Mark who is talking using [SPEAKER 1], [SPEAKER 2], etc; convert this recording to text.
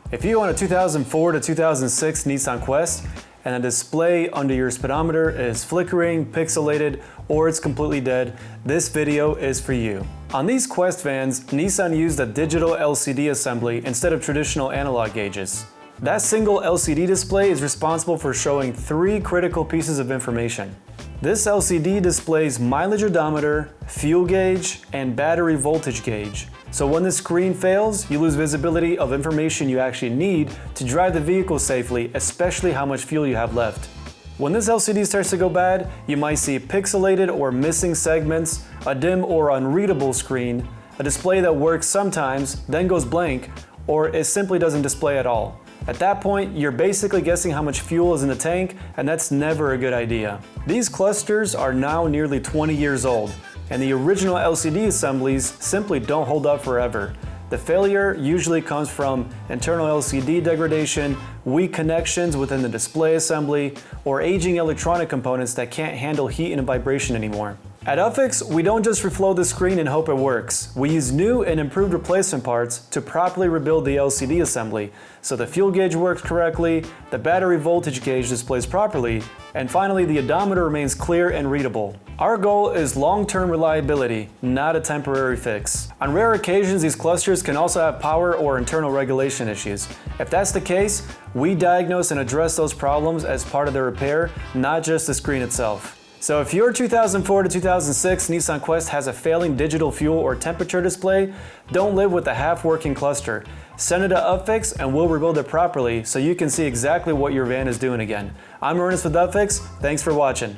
[SPEAKER 1] If you own a 2004 to 2006 Nissan Quest and a display under your speedometer is flickering, pixelated, or it's completely dead, this video is for you. On these Quest vans, Nissan used a digital LCD assembly instead of traditional analog gauges. That single LCD display is responsible for showing three critical pieces of information. This LCD displays mileage odometer, fuel gauge, and battery voltage gauge. So when the screen fails, you lose visibility of information you actually need to drive the vehicle safely, especially how much fuel you have left. When this LCD starts to go bad, you might see pixelated or missing segments, a dim or unreadable screen, a display that works sometimes, then goes blank, or it simply doesn't display at all. At that point, you're basically guessing how much fuel is in the tank, and that's never a good idea. These clusters are now nearly 20 years old, and the original LCD assemblies simply don't hold up forever. The failure usually comes from internal LCD degradation, weak connections within the display assembly, or aging electronic components that can't handle heat and vibration anymore. At UpFix, we don't just reflow the screen and hope it works. We use new and improved replacement parts to properly rebuild the LCD assembly, so the fuel gauge works correctly, the battery voltage gauge displays properly, and finally the odometer remains clear and readable. Our goal is long-term reliability, not a temporary fix. On rare occasions, these clusters can also have power or internal regulation issues. If that's the case, we diagnose and address those problems as part of the repair, not just the screen itself. So if your 2004 to 2006 Nissan Quest has a failing digital fuel or temperature display, don't live with a half-working cluster. Send it to UpFix and we'll rebuild it properly so you can see exactly what your van is doing again. I'm Ernest with UpFix. Thanks for watching.